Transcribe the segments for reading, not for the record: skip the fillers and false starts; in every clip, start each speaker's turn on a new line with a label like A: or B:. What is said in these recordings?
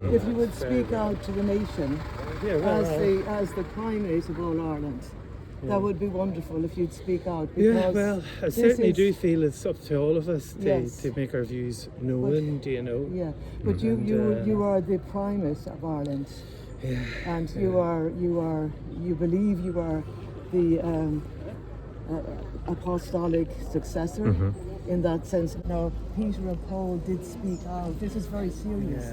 A: If you would speak out to the nation as the Primate of all Ireland, that would be wonderful if you'd speak out. Because
B: I certainly do feel it's up to all of us to make our views known,
A: Yeah, but you are the Primate of Ireland, and you believe you are the apostolic successor in that sense. Now, Peter and Paul did speak out. This is very serious.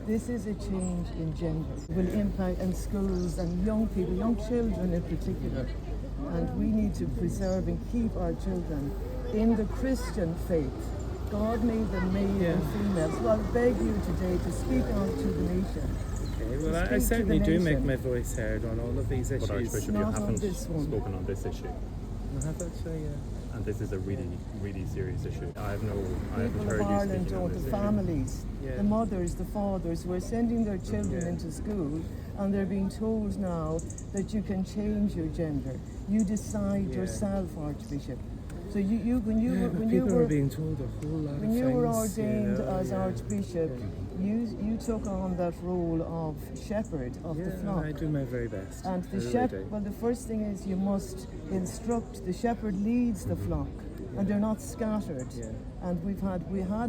A: This is a change in gender. It will impact in schools and young people, young children in particular. And we need to preserve and keep our children in the Christian faith. God made them male and female. So I beg you today to speak out to the nation.
B: Okay, well, I certainly do make my voice heard on all of these issues.
C: But Archbishop, you haven't spoken on this issue.
B: I have actually,
C: And this is a really, really serious issue. I haven't heard
A: People
C: you
A: of Ireland
C: speaking on
A: don't,
C: this
A: the
C: issue.
A: families, the mothers, the fathers who are sending their children into school, and they're being told now that you can change your gender. You decide yourself, Archbishop. So when you were
B: being told a whole lot of
A: when
B: things.
A: you were ordained as Archbishop, you took on that role of shepherd of the flock.
B: I do my very best.
A: And the shepherd, well, the first thing is you must instruct. The shepherd leads the flock, and they're not scattered. And we had.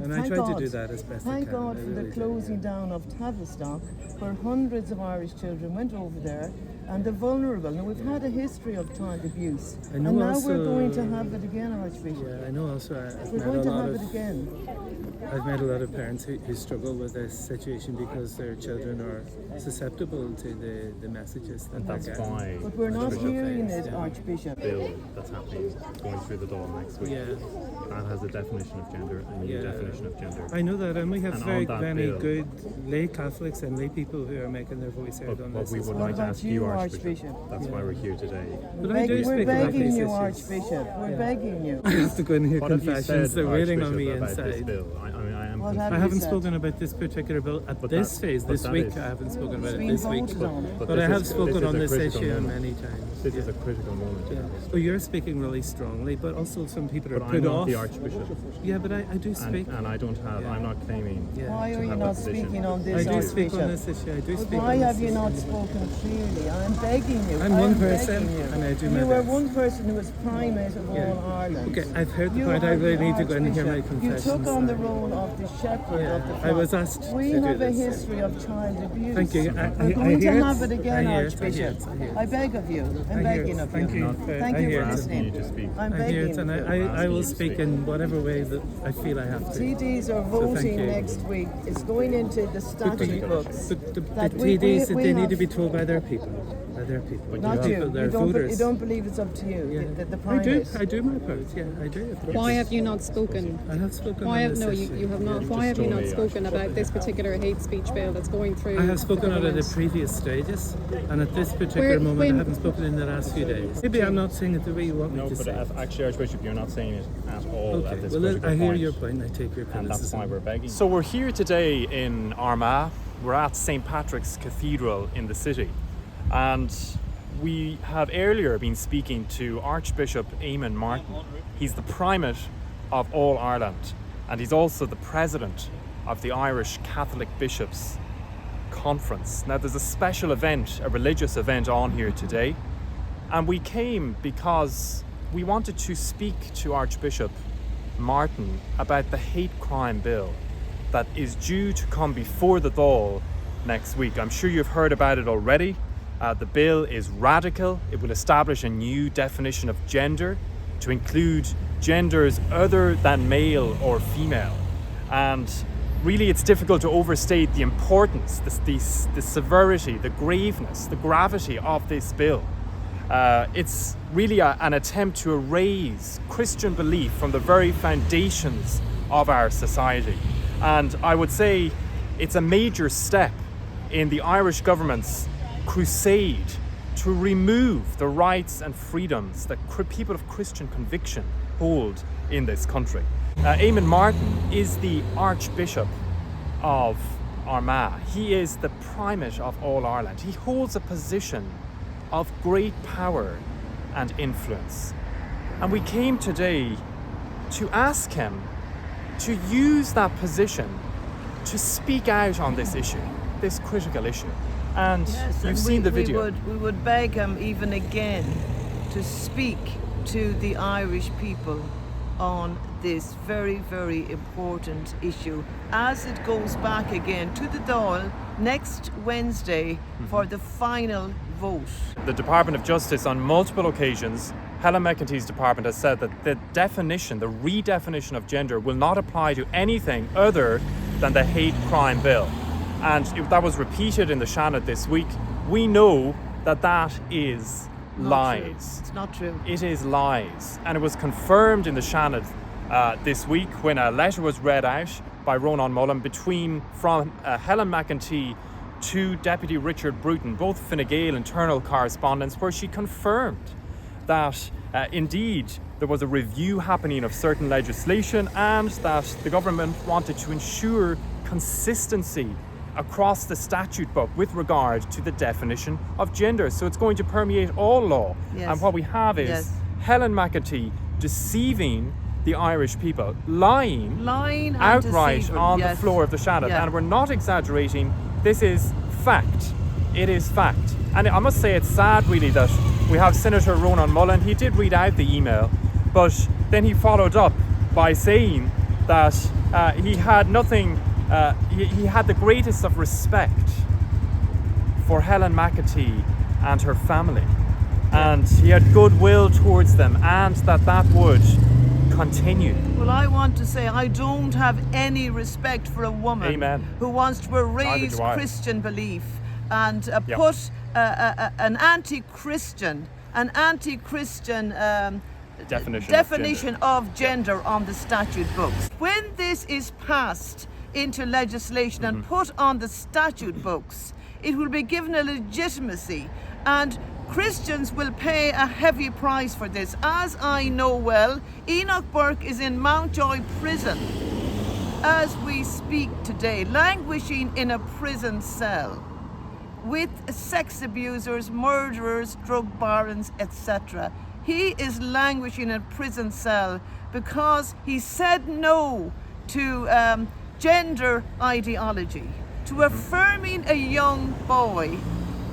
B: And
A: thank
B: I try
A: God,
B: to do that as best I
A: thank
B: can.
A: God for the closing down of Tavistock, where hundreds of Irish children went over there, and the vulnerable. Now we've had a history of child abuse, and now we're going to have it again, Archbishop.
B: Yeah, I know. Also,
A: We're going to have it again.
B: I've met a lot of parents who struggle with this situation because their children are susceptible to the messages that
C: That's
B: they're getting.
C: why
A: But we're not
C: Archbishop,
A: hearing it, Archbishop.
C: bill that's happening, going through the Dáil next week. That has a definition of gender, a new definition of gender.
B: I know that, and we have
C: And
B: very
C: on that bill,
B: good lay Catholics and lay people who are making their voice heard on
C: But
B: this.
C: we
B: as
C: would
B: well.
C: like to ask you, Archbishop.
A: Archbishop?
C: That's why we're here today.
B: But I do
A: We're
B: speak about
A: begging
B: these
A: you,
B: issues.
A: Archbishop. We're begging you.
B: I have to go and hear
C: What have you
B: confessions.
C: said,
B: They're waiting on
C: Archbishop,
B: me
C: about this
B: inside.
C: bill? I am
A: What
C: confused.
A: have
B: I
A: you
B: haven't
A: said?
B: spoken about this particular bill at
C: But
B: this
C: that-
B: phase,
C: but
B: this
C: that
B: week.
C: is-
B: I haven't spoken about
A: It's
B: it
A: been
B: this week.
A: voted on.
B: But I have spoken on
C: a
B: this
C: critical
B: issue
C: moment.
B: many times.
C: This is a critical moment.
B: Well, you're speaking really strongly, but also some people are
C: But
B: put
C: I'm not
B: off.
C: the Archbishop.
B: Yeah, but I do speak.
C: And I don't have, I'm not claiming
A: Why
C: to
A: are you
C: have
A: not
C: a position.
A: speaking on
B: I
A: this,
B: do speak on
A: Archbishop?
B: this issue. I do
A: But
B: speak
A: why
B: on this
A: have you
B: issue.
A: not spoken clearly? I'm begging you.
B: I'm one person, and I do my
A: You are
B: best.
A: one person who is Primate of
B: Yeah.
A: all Ireland.
B: Okay, I've heard the
A: You
B: point. I
A: are
B: really
A: the
B: need to go and hear my
A: Archbishop.
B: confessions.
A: You took on the
B: now.
A: role of the shepherd of the flock.
B: I was asked
A: We
B: to do
A: have a
B: this.
A: history of child abuse.
B: Thank you.
A: We're
B: I
A: going to
B: hear
A: have it again,
B: I hear
A: Archbishop.
B: I hear it.
A: I beg of you. I'm
B: I hear
A: begging
B: it.
A: of
B: Thank
A: you.
B: you.
A: Thank
B: I
A: you
B: hear
A: for
B: it.
C: asking you
A: listening.
C: to speak.
A: I'm
B: I hear
A: begging
B: it, and
A: of you.
B: I will speak in whatever way that I feel I have to.
A: TDs are
B: So thank
A: voting
B: you.
A: next week. It's going into the statute books.
B: The
A: that we-
B: TDs,
A: we
B: they need to
A: have-
B: be told by their people. By their people.
A: Not
B: Their
A: you.
B: people, their
A: You
B: voters.
A: don't believe it's up to you,
B: Yeah.
A: the
B: I do.
A: Primate.
B: I do my part. Yeah, I do. of course.
D: Why have you not spoken?
B: I have spoken
D: Why
B: on
D: have
B: this
D: no?
B: issue.
D: You have not. Why have you not spoken about this particular hate speech bill that's going through?
B: I have spoken on it
D: Parliament?
B: at previous stages, and at this particular moment,
D: when-
B: I haven't spoken in the last few days. Maybe I'm not saying it the way you want me
C: No,
B: to
C: but
B: say.
C: actually, Archbishop, you're not saying it at all
B: Okay,
C: at this
B: well,
C: critical
B: I hear
C: point.
B: your point. I take your
C: And that's why
B: criticism.
C: we're begging. So we're here today in Armagh. We're at St. Patrick's Cathedral in the city. And we have earlier been speaking to Archbishop Eamon Martin. He's the Primate of all Ireland. And he's also the President of the Irish Catholic Bishops Conference. Now there's a special event, a religious event on here today. And we came because we wanted to speak to Archbishop Martin about the hate crime bill that is due to come before the Dáil next week. I'm sure you've heard about it already. The bill is radical. It will establish a new definition of gender to include genders other than male or female. And really it's difficult to overstate the importance, the severity, the graveness, the gravity of this bill. It's really an attempt to erase Christian belief from the very foundations of our society. And I would say it's a major step in the Irish government's crusade to remove the rights and freedoms that people of Christian conviction hold in this country. Eamon Martin is the Archbishop of Armagh. He is the Primate of all Ireland. He holds a position of great power and influence. And we came today to ask him to use that position to speak out on this issue, this critical issue. And
A: Yes,
C: you've
A: and
C: seen the video.
A: We would beg him even again to speak to the Irish people on this very, very important issue as it goes back again to the Dáil next Wednesday for the final vote.
C: The Department of Justice, on multiple occasions, Helen McEntee's department has said that the redefinition of gender will not apply to anything other than the hate crime bill. And that was repeated in the Seanad this week. We know that is lies.
A: It's not true.
C: It is lies. And it was confirmed in the Seanad this week when a letter was read out by Ronan Mullen from Helen McEntee to Deputy Richard Bruton, both Fine Gael internal correspondence, where she confirmed that indeed there was a review happening of certain legislation and that the government wanted to ensure consistency across the statute book with regard to the definition of gender. So it's going to permeate all law.
A: Yes.
C: And what we have is
A: Yes.
C: Helen McEntee deceiving the Irish people, lying
A: and
C: outright
A: deceiving.
C: on
A: Yes.
C: the floor of the Seanad.
A: Yeah.
C: And we're not exaggerating. This is fact. It is fact. And I must say it's sad really that we have Senator Ronan Mullen. He did read out the email, but then he followed up by saying that he had nothing, he had the greatest of respect for Helen McEntee and her family. And he had goodwill towards them and that would continue.
A: Well, I want to say I don't have any respect for a woman
C: Amen.
A: who wants to erase
C: do I.
A: Christian belief and
C: Yep.
A: put an anti-Christian definition of gender on the statute books. When this is passed into legislation and put on the statute books, it will be given a legitimacy, and Christians will pay a heavy price for this. As I know well, Enoch Burke is in Mountjoy prison as we speak today, languishing in a prison cell with sex abusers, murderers, drug barons, etc. He is languishing in a prison cell because he said no to gender ideology, to affirming a young boy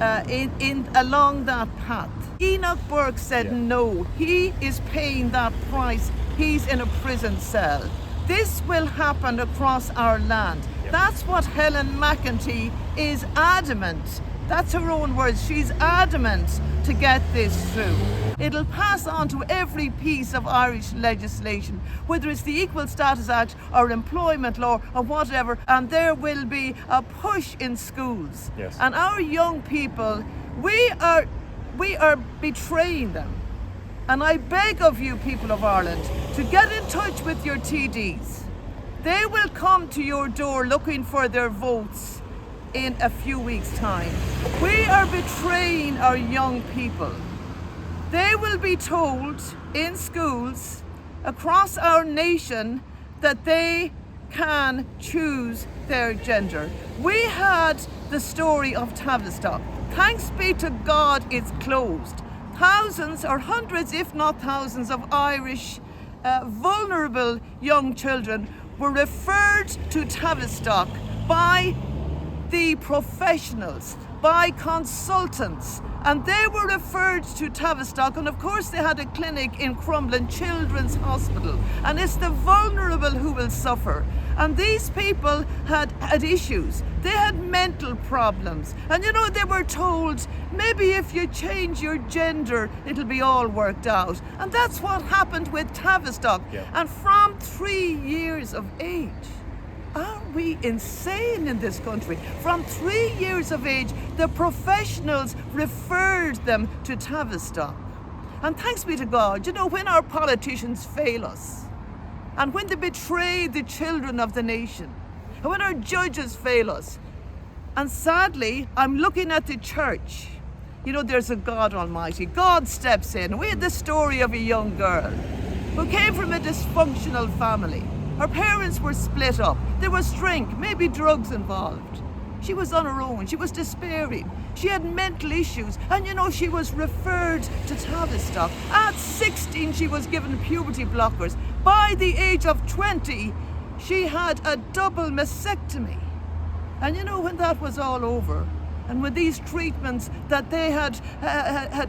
A: along that path. Enoch Burke said no. He is paying that price. He's in a prison cell. This will happen across our land. That's what Helen McEntee is adamant. That's her own words. She's adamant to get this through. It'll pass on to every piece of Irish legislation, whether it's the Equal Status Act or employment law or whatever, and there will be a push in schools.
C: Yes.
A: And our young people, we are betraying them. And I beg of you, people of Ireland, to get in touch with your TDs. They will come to your door looking for their votes in a few weeks' time. We are betraying our young people. They will be told in schools across our nation that they can choose their gender. We had the story of Tavistock. Thanks be to God, it's closed. Thousands or hundreds, if not thousands, of Irish vulnerable young children were referred to Tavistock by the professionals, by consultants, and they were referred to Tavistock, and of course they had a clinic in Crumlin Children's Hospital, and it's the vulnerable who will suffer. And these people had issues. They had mental problems, and they were told maybe if you change your gender it'll be all worked out, and that's what happened with Tavistock. And from 3 years of age, are we insane in this country? From 3 years of age, the professionals referred them to Tavistock. And thanks be to God, when our politicians fail us, and when they betray the children of the nation, and when our judges fail us, and sadly, I'm looking at the church. There's a God Almighty. God steps in. We had the story of a young girl who came from a dysfunctional family. Her parents were split up. There was drink, maybe drugs involved. She was on her own. She was despairing. She had mental issues. And she was referred to Tavistock. At 16, she was given puberty blockers. By the age of 20, she had a double mastectomy. And you know, when that was all over, and with these treatments that they had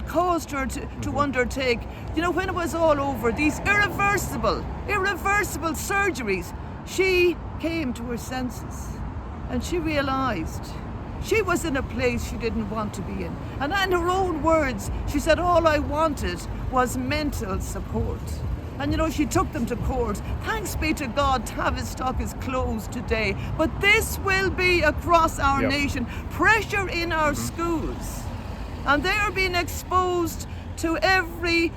A: caused her to undertake, you know, when it was all over, these irreversible surgeries, she came to her senses and she realised she was in a place she didn't want to be in. And in her own words, she said, all I wanted was mental support. And you know, she took them to court. Thanks be to God, Tavistock is closed today. But this will be across our nation. Pressure in our schools. And they are being exposed to every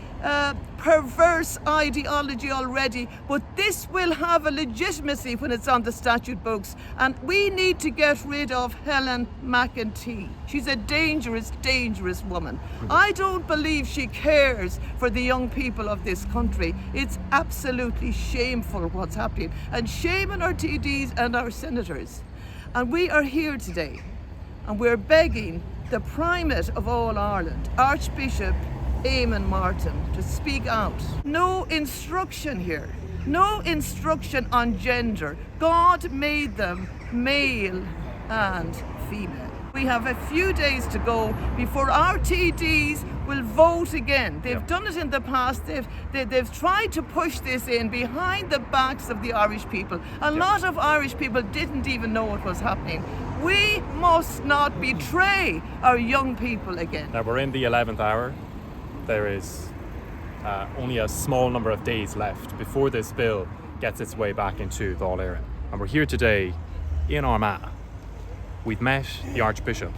A: perverse ideology already. But this will have a legitimacy when it's on the statute books. And we need to get rid of Helen McEntee. She's a dangerous, dangerous woman. I don't believe she cares for the young people of this country. It's absolutely shameful what's happening. And shame on our TDs and our senators. And we are here today, and we're begging the Primate of all Ireland, Archbishop Eamon Martin, to speak out. No instruction here. No instruction on gender. God made them male and female. We have a few days to go before our TDs will vote again. They've done it in the past. They've tried to push this in behind the backs of the Irish people. A lot of Irish people didn't even know what was happening. We must not betray our young people again.
C: Now we're in the 11th hour. There is only a small number of days left before this bill gets its way back into Dáil Éireann. And we're here today in Armagh. We've met the Archbishop.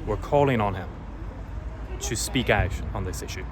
C: We're calling on him to speak out on this issue.